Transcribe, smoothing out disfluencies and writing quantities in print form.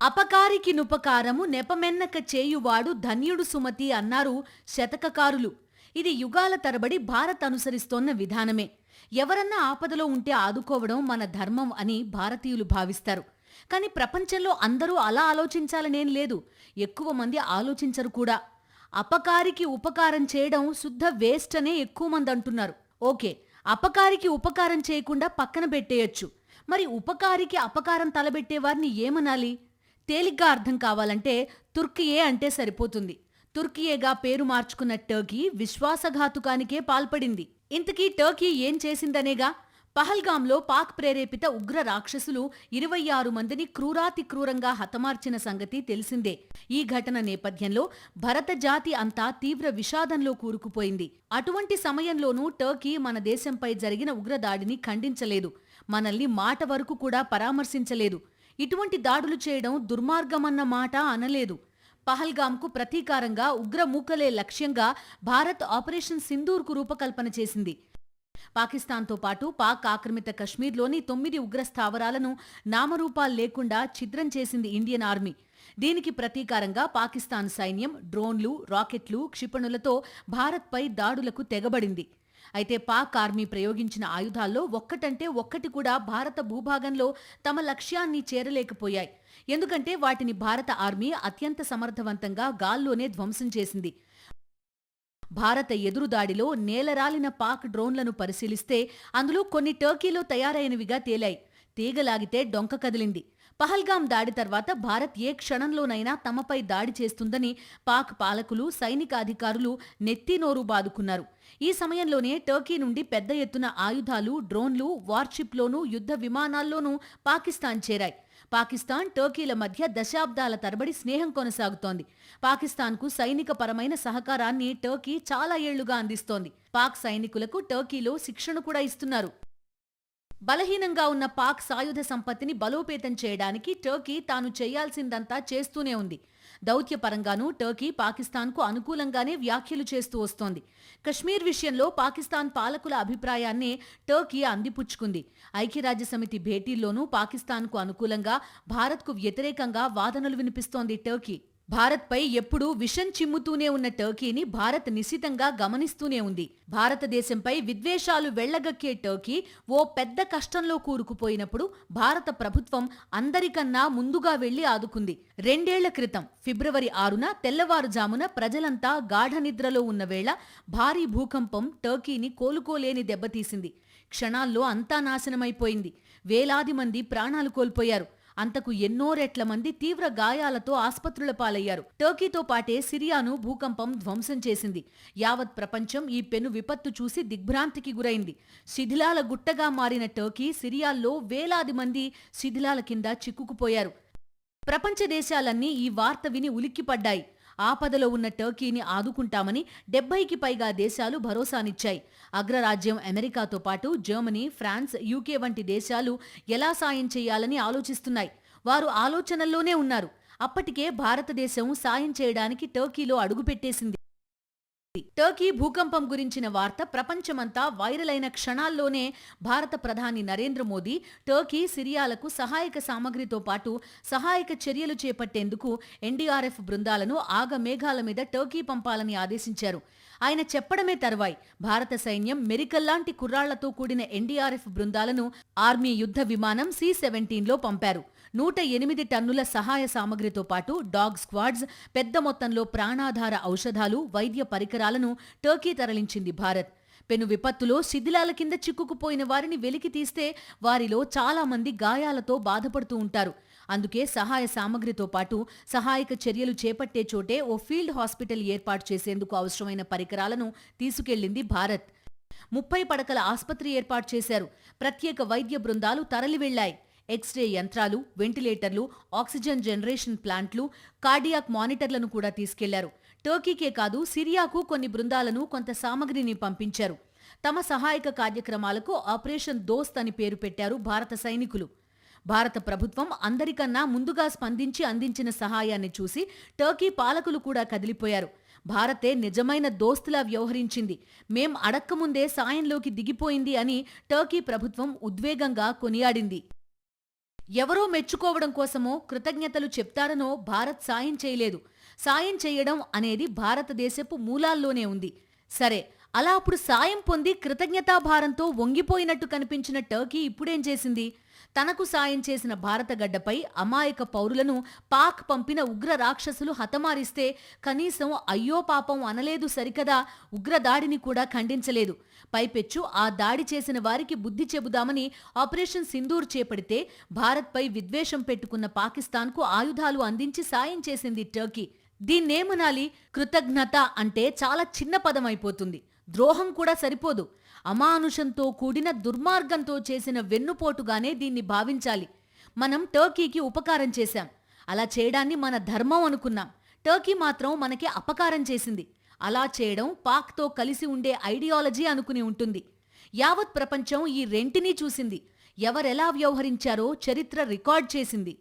అపకారికి నుపకారము నెపమెన్నక చేయువాడు ధన్యుడు సుమతి అన్నారు శతకకారులు. ఇది యుగాల తరబడి భారత్ అనుసరిస్తోన్న విధానమే. ఎవరన్నా ఆపదలో ఉంటే ఆదుకోవడం మన ధర్మం అని భారతీయులు భావిస్తారు. కాని ప్రపంచంలో అందరూ అలా ఆలోచించాలనేం లేదు. ఎక్కువ మంది ఆలోచించరు కూడా. అపకారికి ఉపకారం చేయడం శుద్ధ వేస్ట్ అనే ఎక్కువ మంది అంటున్నారు. ఓకే, అపకారికి ఉపకారం చేయకుండా పక్కన పెట్టేయొచ్చు. మరి ఉపకారికి అపకారం తలబెట్టేవారిని ఏమనాలి? తేలిగ్గా అర్థం కావాలంటే తుర్కియే అంటే సరిపోతుంది. తుర్కియేగా పేరు మార్చుకున్న టర్కీ విశ్వాసఘాతుకానికే పాల్పడింది. ఇంతకీ టర్కీ ఏం చేసిందనేగా? పహల్గాంలో పాక్ ప్రేరేపిత ఉగ్ర రాక్షసులు 26 మందిని క్రూరాతి క్రూరంగా హతమార్చిన సంగతి తెలిసిందే. ఈ ఘటన నేపథ్యంలో భరత జాతి అంతా తీవ్ర విషాదంలో కూరుకుపోయింది. అటువంటి సమయంలోనూ టర్కీ మన దేశంపై జరిగిన ఉగ్రదాడిని ఖండించలేదు. మనల్ని మాట వరకు కూడా పరామర్శించలేదు. ఇటువంటి దాడులు చేయడం దుర్మార్గమన్న మాట అనలేదు. పహల్గాంకు ప్రతీకారంగా ఉగ్రమూకలే లక్ష్యంగా భారత్ ఆపరేషన్ సింధూర్కు రూపకల్పన చేసింది. పాకిస్తాన్తో పాటు పాక్ ఆక్రమిత కశ్మీర్లోని 9 ఉగ్ర స్థావరాలను నామరూపాలు లేకుండా ఛిద్రం చేసింది ఇండియన్ ఆర్మీ. దీనికి ప్రతీకారంగా పాకిస్తాన్ సైన్యం డ్రోన్లు, రాకెట్లు, క్షిపణులతో భారత్పై దాడులకు తెగబడింది. అయితే పాక్ ఆర్మీ ప్రయోగించిన ఆయుధాల్లో ఒక్కటంటే ఒక్కటి కూడా భారత భూభాగంలో తమ లక్ష్యాన్ని చేరలేకపోయాయి. ఎందుకంటే వాటిని భారత ఆర్మీ అత్యంత సమర్థవంతంగా గాల్లోనే ధ్వంసం చేసింది. భారత ఎదురుదాడిలో నేలరాలిన పాక్ డ్రోన్లను పరిశీలిస్తే అందులో కొన్ని టర్కీలో తయారైనవిగా తేలాయి. తీగలాగితే డొంక కదిలింది. పహల్గాం దాడి తర్వాత భారత్ ఏ క్షణంలోనైనా తమపై దాడి చేస్తుందని పాక్ పాలకులు, సైనిక అధికారులు నెత్తినోరు బాదుకున్నారు. ఈ సమయంలోనే టర్కీ నుండి పెద్ద ఎత్తున ఆయుధాలు, డ్రోన్లు వార్షిప్లోనూ యుద్ధ విమానాల్లోనూ పాకిస్తాన్ చేరాయి. పాకిస్తాన్, టర్కీల మధ్య దశాబ్దాల తరబడి స్నేహం కొనసాగుతోంది. పాకిస్తాన్కు సైనిక పరమైన సహకారాన్ని టర్కీ చాలా ఏళ్లుగా అందిస్తోంది. పాక్ సైనికులకు టర్కీలో శిక్షణ కూడా ఇస్తున్నారు. బలహీనంగా ఉన్న పాక్ సాయుధ సంపత్తిని బలోపేతం చేయడానికి టర్కీ తాను చేయాల్సిందంతా చేస్తూనే ఉంది. దౌత్యపరంగానూ టర్కీ పాకిస్తాన్కు అనుకూలంగానే వ్యాఖ్యలు చేస్తూ వస్తోంది. కశ్మీర్ విషయంలో పాకిస్తాన్ పాలకుల అభిప్రాయాన్నే టర్కీ అందిపుచ్చుకుంది. ఐక్యరాజ్యసమితి భేటీల్లోనూ పాకిస్తాన్కు అనుకూలంగా, భారత్కు వ్యతిరేకంగా వాదనలు వినిపిస్తోంది టర్కీ. భారత్పై ఎప్పుడూ విషం చిమ్ముతూనే ఉన్న టర్కీని భారత్ నిశితంగా గమనిస్తూనే ఉంది. భారతదేశంపై విద్వేషాలు వెళ్లగక్కే టర్కీ ఓ పెద్ద కష్టంలో కూరుకుపోయినప్పుడు భారత ప్రభుత్వం అందరికన్నా ముందుగా వెళ్లి ఆదుకుంది. 2 ఏళ్ల క్రితం ఫిబ్రవరి 6న తెల్లవారుజామున ప్రజలంతా గాఢ నిద్రలో ఉన్న వేళ భారీ భూకంపం టర్కీని కోలుకోలేని దెబ్బతీసింది. క్షణాల్లో అంతా నాశనమైపోయింది. వేలాది మంది ప్రాణాలు కోల్పోయారు. అంతకు ఎన్నో రెట్ల మంది తీవ్ర గాయాలతో ఆస్పత్రుల పాలయ్యారు. టర్కీతో పాటే సిరియాను భూకంపం ధ్వంసం చేసింది. యావత్ ప్రపంచం ఈ పెను విపత్తు చూసి దిగ్భ్రాంతికి గురైంది. శిథిలాల గుట్టగా మారిన టర్కీ, సిరియాల్లో వేలాది మంది శిథిలాల కింద చిక్కుకుపోయారు. ప్రపంచ దేశాలన్నీ ఈ వార్త విని ఉలిక్కిపడ్డాయి. ఆపదలో ఉన్న టర్కీని ఆదుకుంటామని 70కి పైగా దేశాలు భరోసానిచ్చాయి. అగ్రరాజ్యం అమెరికాతో పాటు జర్మనీ, ఫ్రాన్స్, యూకే వంటి దేశాలు ఎలా సాయం చేయాలని ఆలోచిస్తున్నాయి. వారు ఆలోచనల్లోనే ఉన్నారు. అప్పటికే భారతదేశం సాయం చేయడానికి టర్కీలో అడుగుపెట్టేసింది. టర్కీ భూకంపం గురించిన వార్త ప్రపంచమంతా వైరల్ అయిన క్షణాల్లోనే భారత ప్రధాని నరేంద్ర మోదీ టర్కీ, సిరియాలకు సహాయక సామగ్రితో పాటు సహాయక చర్యలు చేపట్టేందుకు ఎన్డీఆర్ఎఫ్ బృందాలను ఆగమేఘాల మీద టర్కీ పంపాలని ఆదేశించారు. ఆయన చెప్పడమే తరువాయి భారత సైన్యం మెరికల్లాంటి కుర్రాళ్లతో కూడిన ఎన్డీఆర్ఎఫ్ బృందాలను ఆర్మీ యుద్ధ విమానం C-17లో పంపారు. 108 టన్నుల సహాయ సామగ్రితో పాటు డాగ్ స్క్వాడ్స్, పెద్ద మొత్తంలో ప్రాణాధార ఔషధాలు, వైద్య పరికరాలను టర్కీ తరలించింది భారత్. పెను విపత్తులో శిథిలాల కింద చిక్కుకుపోయిన వారిని వెలికి తీస్తే వారిలో చాలా మంది గాయాలతో బాధపడుతూ ఉంటారు. అందుకే సహాయ సామగ్రితో పాటు సహాయక చర్యలు చేపట్టే చోటే ఓ ఫీల్డ్ హాస్పిటల్ ఏర్పాటు చేసేందుకు అవసరమైన పరికరాలను తీసుకెళ్లింది భారత్. 30 పడకల ఆస్పత్రి ఏర్పాటు చేశారు. ప్రత్యేక వైద్య బృందాలు తరలి వెళ్లాయి. ఎక్స్రే యంత్రాలు, వెంటిలేటర్లు, ఆక్సిజన్ జనరేషన్ ప్లాంట్లు, కార్డియాక్ మానిటర్లను కూడా తీసుకెళ్లారు. టర్కీకే కాదు, సిరియాకు కొన్ని బృందాలను, కొంత సామగ్రిని పంపించారు. తమ సహాయక కార్యక్రమాలకు ఆపరేషన్ దోస్త్ అని పేరు పెట్టారు భారత సైనికులు. భారత ప్రభుత్వం అందరికన్నా ముందుగా స్పందించి అందించిన సహాయాన్ని చూసి టర్కీ పాలకులు కూడా కదిలిపోయారు. భారతే నిజమైన దోస్తులా వ్యవహరించింది, మేం అడక్కముందే సాయంలోకి దిగిపోయింది అని టర్కీ ప్రభుత్వం ఉద్వేగంగా కొనియాడింది. ఎవరో మెచ్చుకోవడం కోసమో కృతజ్ఞతలు చెప్తారనో భారత్ సాయం చేయలేదు. సాయం చేయడం అనేది భారతదేశపు మూలాల్లోనే ఉంది. సరే, అలా అప్పుడు సాయం పొంది కృతజ్ఞతాభారంతో వంగిపోయినట్టు కనిపించిన టర్కీ ఇప్పుడేం చేసింది? తనకు సాయం చేసిన భారత గడ్డపై అమాయక పౌరులను పాక్ పంపిన ఉగ్ర రాక్షసులు హతమారిస్తే కనీసం అయ్యో పాపం అనలేదు సరికదా, ఉగ్రదాడిని కూడా ఖండించలేదు. పైపెచ్చు ఆ దాడి చేసిన వారికి బుద్ధి చెబుదామని ఆపరేషన్ సింధూర్ చేపడితే భారత్పై విద్వేషం పెట్టుకున్న పాకిస్తాన్కు ఆయుధాలు అందించి సాయం చేసింది టర్కీ. దీన్నేమనాలి? కృతజ్ఞత అంటే చాలా చిన్న పదం అయిపోతుంది. ద్రోహం కూడా సరిపోదు. అమానుషంతో కూడిన దుర్మార్గంతో చేసిన వెన్నుపోటుగానే దీన్ని భావించాలి. మనం టర్కీకి ఉపకారం చేశాం. అలా చేయడాన్ని మన ధర్మం అనుకున్నాం. టర్కీ మాత్రం మనకి అపకారం చేసింది. అలా చేయడం పాక్తో కలిసి ఉండే ఐడియాలజీ అనుకుని ఉంటుంది. యావత్ ప్రపంచం ఈ రెంటినీ చూసింది. ఎవరెలా వ్యవహరించారో చరిత్ర రికార్డ్ చేసింది.